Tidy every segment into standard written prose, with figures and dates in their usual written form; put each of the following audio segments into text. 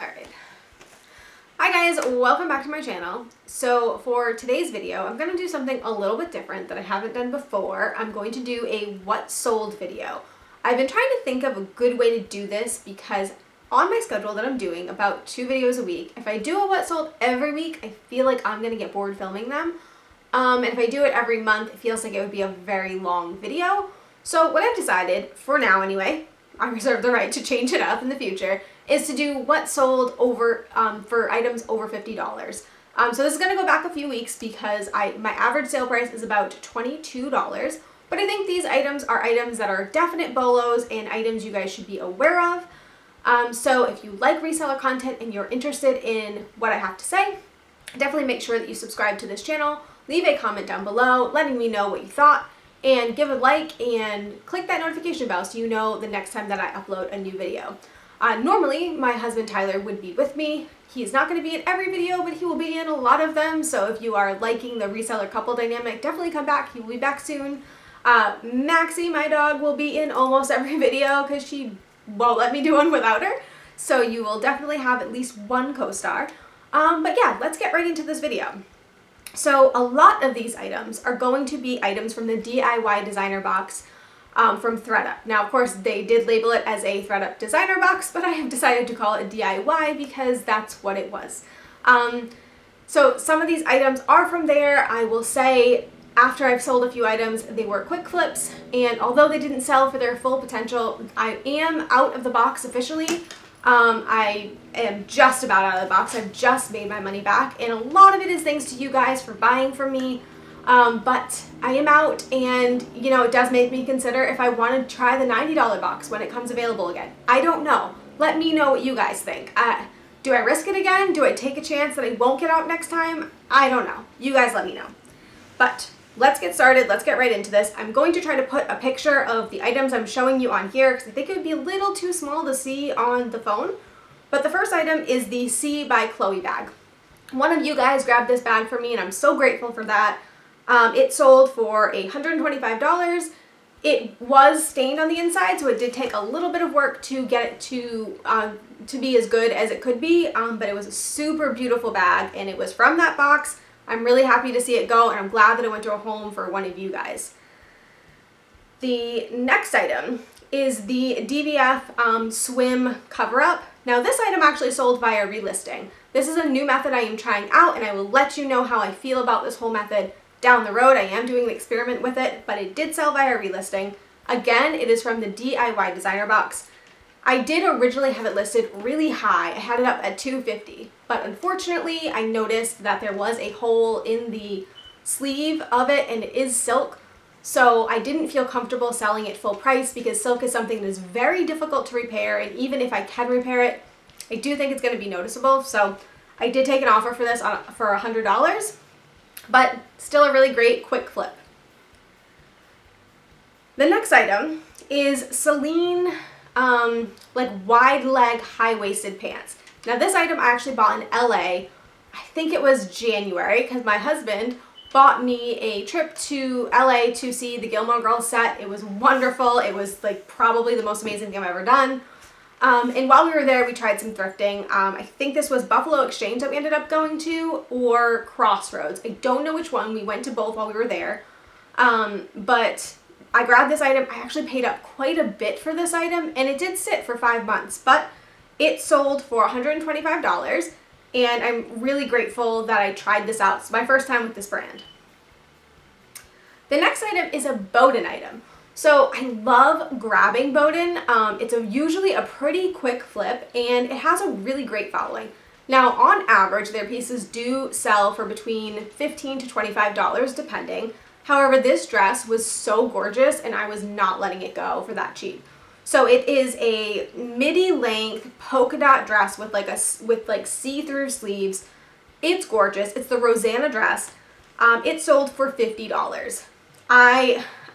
Alright. Hi guys, welcome back to my channel. So for today's video, I'm going to do something a little bit different that I haven't done before. I'm going to do a what sold video. I've been trying to think of a good way to do this because on my schedule that I'm doing about 2 videos a week, if I do a what sold every week, I feel like I'm going to get bored filming them. And if I do it every month, it feels like it would be a very long video. So what I've decided, for now anyway, I reserve the right to change it up in the future, is to do what sold over for items over $50. So this is going to go back a few weeks because my average sale price is about $22, but I think these items are items that are definite bolos and items you guys should be aware of. So if you like reseller content and you're interested in what I have to say, definitely make sure that you subscribe to this channel, leave a comment down below letting me know what you thought, and give a like and click that notification bell so you know the next time that I upload a new video. Normally, my husband Tyler would be with me. He's not going to be in every video, but he will be in a lot of them. So if you are liking the reseller couple dynamic, definitely come back. He will be back soon. Maxie, my dog, will be in almost every video because she won't let me do one without her. So you will definitely have at least one co-star. But yeah, let's get right into this video. So a lot of these items are going to be items from the DIY designer box from ThredUp. Now, of course, they did label it as a ThredUp designer box, but I have decided to call it DIY because that's what it was. So some of these items are from there. I will say after I've sold a few items, they were quick flips, and although they didn't sell for their full potential, I am out of the box officially. I am just about out of the box. I've just made my money back, and a lot of it is thanks to you guys for buying from me. But I am out, and you know, it does make me consider if I want to try the $90 box when it comes available again. I don't know. Let me know what you guys think. Do I risk it again? Do I take a chance that I won't get out next time? I don't know. You guys let me know. But let's get started. Let's get right into this. I'm going to try to put a picture of the items I'm showing you on here because I think it would be a little too small to see on the phone. But the first item is the C by Chloe bag. One of you guys grabbed this bag for me, and I'm so grateful for that. It sold for $125. It was stained on the inside, so it did take a little bit of work to get it to be as good as it could be, but it was a super beautiful bag, and it was from that box. I'm really happy to see it go, and I'm glad that it went to a home for one of you guys. The next item is the DVF swim cover-up. Now this item actually sold via relisting. This is a new method I am trying out, and I will let you know how I feel about this whole method down the road. I am doing an experiment with it, but it did sell via relisting. Again, it is from the DIY designer box. I did originally have it listed really high. I had it up at $250, but unfortunately I noticed that there was a hole in the sleeve of it, and it is silk. So I didn't feel comfortable selling it full price because silk is something that is very difficult to repair, and even if I can repair it, I do think it's going to be noticeable. So I did take an offer for this for $100. But still a really great quick flip. The next item is Celine like wide leg high-waisted pants. Now this item I actually bought in LA. I think it was January because my husband bought me a trip to LA to see the Gilmore Girls set. It was wonderful. It was like probably the most amazing thing I've ever done. And while we were there, we tried some thrifting. I think this was Buffalo Exchange that we ended up going to, or Crossroads. I don't know which one. We went to both while we were there. But I grabbed this item. I actually paid up quite a bit for this item, and it did sit for 5 months, but it sold for $125, and I'm really grateful that I tried this out. It's my first time with this brand. The next item is a Bowden item. So I love grabbing Bowden. It's usually a pretty quick flip, and it has a really great following. Now, on average, their pieces do sell for between $15 to $25 depending. However, this dress was so gorgeous, and I was not letting it go for that cheap. So it is a midi length polka dot dress with like see-through sleeves. It's gorgeous. It's the Rosanna dress. It sold for $50.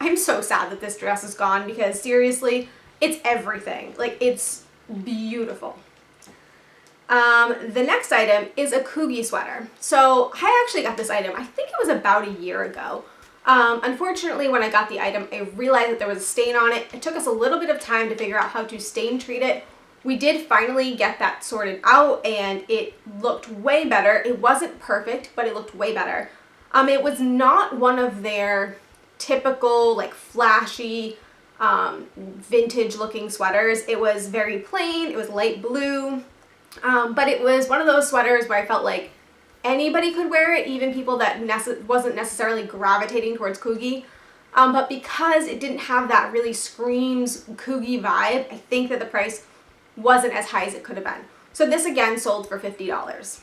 I'm so sad that this dress is gone because seriously, it's everything. Like, it's beautiful. The next item is a Coogie sweater. So I actually got this item, I think it was about a year ago. Unfortunately, when I got the item, I realized that there was a stain on it. It took us a little bit of time to figure out how to stain treat it, we did finally get that sorted out and it looked way better. It wasn't perfect, but it looked way better. It was not one of their typical like flashy vintage looking sweaters. It was very plain. It was light blue, but it was one of those sweaters where I felt like anybody could wear it, even people that wasn't necessarily gravitating towards Coogie. But because it didn't have that really screams Coogie vibe, I think that the price wasn't as high as it could have been. So this again sold for $50.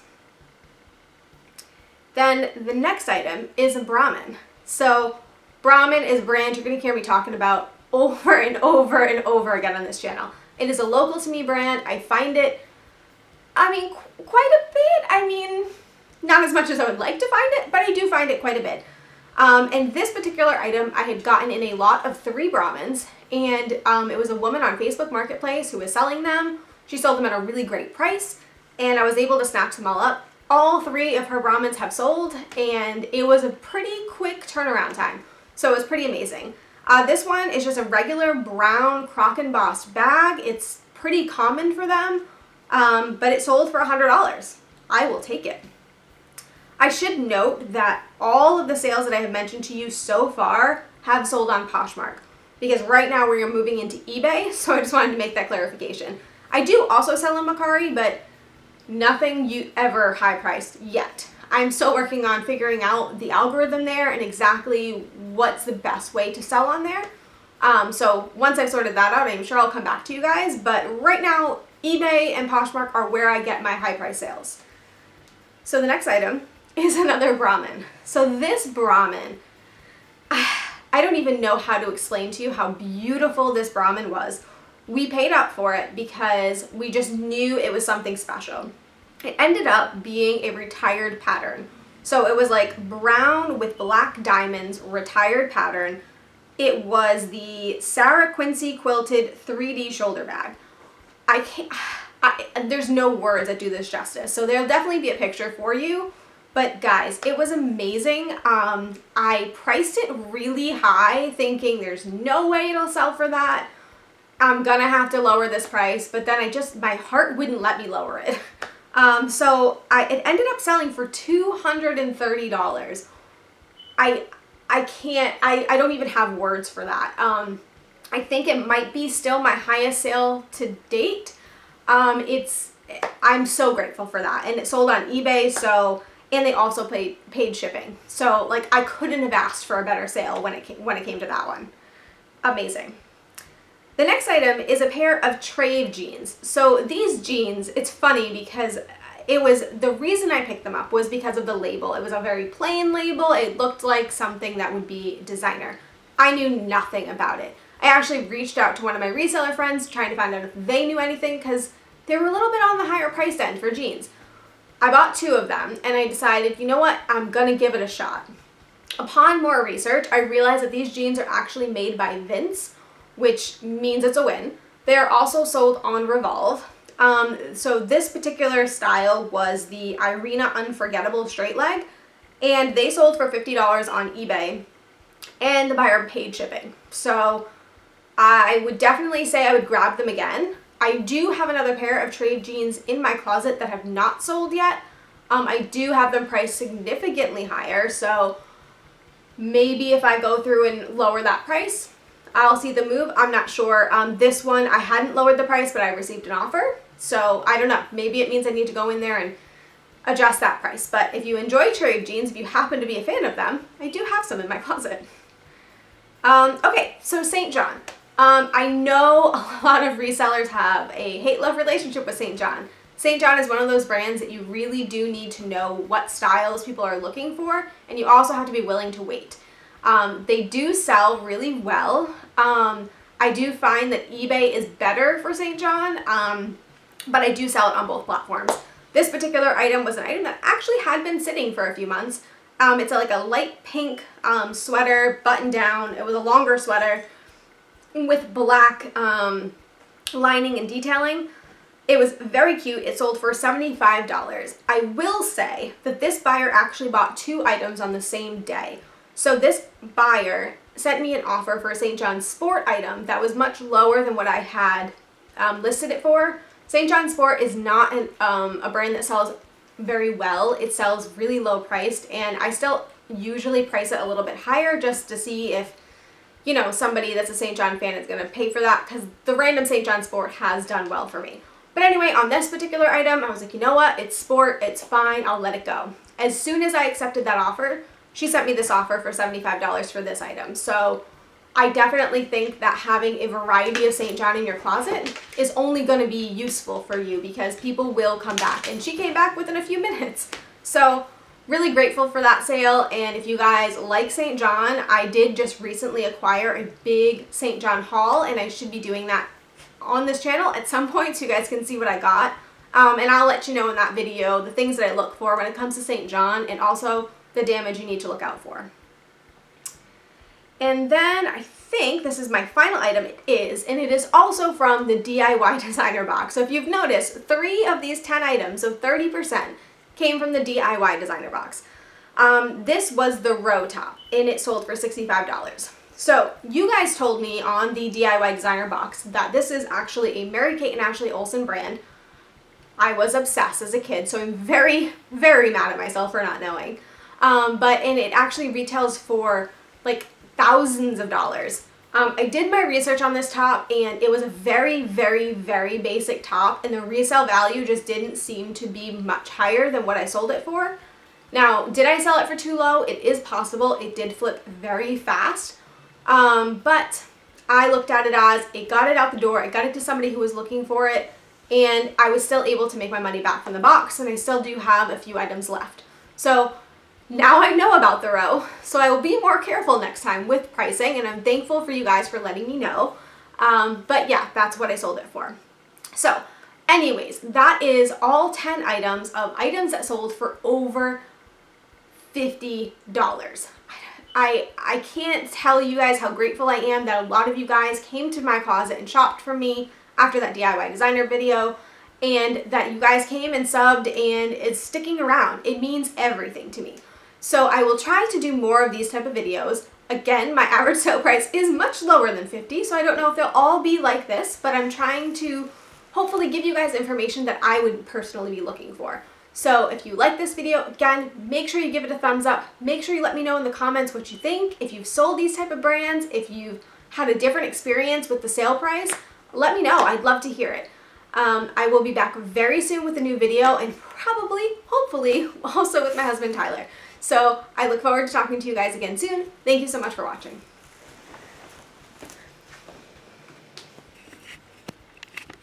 Then the next item is a Brahmin. So Brahmin is a brand you're going to hear me talking about over and over and over again on this channel. It is a local to me brand. I find it, quite a bit. Not as much as I would like to find it, but I do find it quite a bit. And this particular item I had gotten in a lot of 3 Brahmins, and it was a woman on Facebook Marketplace who was selling them. She sold them at a really great price, and I was able to snatch them all up. All 3 of her Brahmins have sold, and it was a pretty quick turnaround time. So it was pretty amazing. This one is just a regular brown croc embossed bag. It's pretty common for them, but it sold for $100. I will take it. I should note that all of the sales that I have mentioned to you so far have sold on Poshmark, because right now we are moving into eBay, so I just wanted to make that clarification. I do also sell on Mercari, but nothing ever high priced yet. I'm still working on figuring out the algorithm there and exactly what's the best way to sell on there. So once I've sorted that out, I'm sure I'll come back to you guys, but right now eBay and Poshmark are where I get my high price sales. So the next item is another Brahmin. So this Brahmin, I don't even know how to explain to you how beautiful this Brahmin was. We paid up for it because we just knew it was something special. It ended up being a retired pattern. So it was like brown with black diamonds, retired pattern. It was the Sarah Quincy quilted 3D shoulder bag. There's no words that do this justice. So there'll definitely be a picture for you. But guys, it was amazing. I priced it really high thinking there's no way it'll sell for that. I'm gonna have to lower this price, but then my heart wouldn't let me lower it. It ended up selling for $230. I don't even have words for that. I think it might be still my highest sale to date. I'm so grateful for that. And it sold on eBay, and they also paid shipping. So like I couldn't have asked for a better sale when it came to that one. Amazing. The next item is a pair of Trave jeans. So these jeans, it's funny because the reason I picked them up was because of the label. It was a very plain label. It looked like something that would be designer. I knew nothing about it. I actually reached out to one of my reseller friends trying to find out if they knew anything because they were a little bit on the higher price end for jeans. I bought 2 of them and I decided, you know what, I'm gonna give it a shot. Upon more research, I realized that these jeans are actually made by Vince, which means it's a win. They are also sold on Revolve. So this particular style was the Irina Unforgettable Straight Leg, and they sold for $50 on eBay, and the buyer paid shipping. So I would definitely say I would grab them again. I do have another pair of Trave jeans in my closet that have not sold yet. I do have them priced significantly higher, so maybe if I go through and lower that price, I'll see the move. I'm not sure. This one, I hadn't lowered the price, but I received an offer. So I don't know. Maybe it means I need to go in there and adjust that price. But if you enjoy Trave jeans, if you happen to be a fan of them, I do have some in my closet. Okay, so St. John. I know a lot of resellers have a hate-love relationship with St. John. St. John is one of those brands that you really do need to know what styles people are looking for, and you also have to be willing to wait. They do sell really well. I do find that eBay is better for St. John, but I do sell it on both platforms. This particular item was an item that actually had been sitting for a few months. It's like a light pink sweater, button down. It was a longer sweater with black lining and detailing. It was very cute. It sold for $75. I will say that this buyer actually bought 2 items on the same day. So this buyer sent me an offer for a St. John sport item that was much lower than what I had listed it for. St. John Sport is not a brand that sells very well. It sells really low priced, and I still usually price it a little bit higher just to see if, you know, somebody that's a St. John fan is going to pay for that, because the random St. John Sport has done well for me. But anyway, on this particular item, I was like, you know what? It's sport. It's fine. I'll let it go. As soon as I accepted that offer, she sent me this offer for $75 for this item. So I definitely think that having a variety of St. John in your closet is only going to be useful for you, because people will come back. And she came back within a few minutes. So really grateful for that sale. And if you guys like St. John, I did just recently acquire a big St. John haul, and I should be doing that on this channel at some point so you guys can see what I got. And I'll let you know in that video the things that I look for when it comes to St. John, and also the damage you need to look out for. And then I think this is my final item. It is, and it is also from the DIY designer box. So if you've noticed, 3 of these 10 items, so 30%, came from the DIY designer box. This was the row top, and it sold for $65. So you guys told me on the DIY designer box that this is actually a Mary-Kate and Ashley Olsen brand. I was obsessed as a kid, so I'm very, very mad at myself for not knowing. And it actually retails for like thousands of dollars. I did my research on this top, and it was a very, very, very basic top, and the resale value just didn't seem to be much higher than what I sold it for. Now, did I sell it for too low? It is possible. It did flip very fast. But I looked at it as it got it out the door, I got it to somebody who was looking for it, and I was still able to make my money back from the box, and I still do have a few items left. So now I know about the row, so I will be more careful next time with pricing, and I'm thankful for you guys for letting me know. But yeah, that's what I sold it for. So anyways, that is all 10 items of items that sold for over $50. I can't tell you guys how grateful I am that a lot of you guys came to my closet and shopped for me after that DIY designer video, and that you guys came and subbed and is sticking around. It means everything to me. So I will try to do more of these type of videos. Again, my average sale price is much lower than $50, so I don't know if they'll all be like this, but I'm trying to hopefully give you guys information that I would personally be looking for. So if you like this video, again, make sure you give it a thumbs up. Make sure you let me know in the comments what you think. If you've sold these type of brands, if you've had a different experience with the sale price, let me know. I'd love to hear it. I will be back very soon with a new video, and probably, hopefully, also with my husband Tyler. So I look forward to talking to you guys again soon. Thank you so much for watching.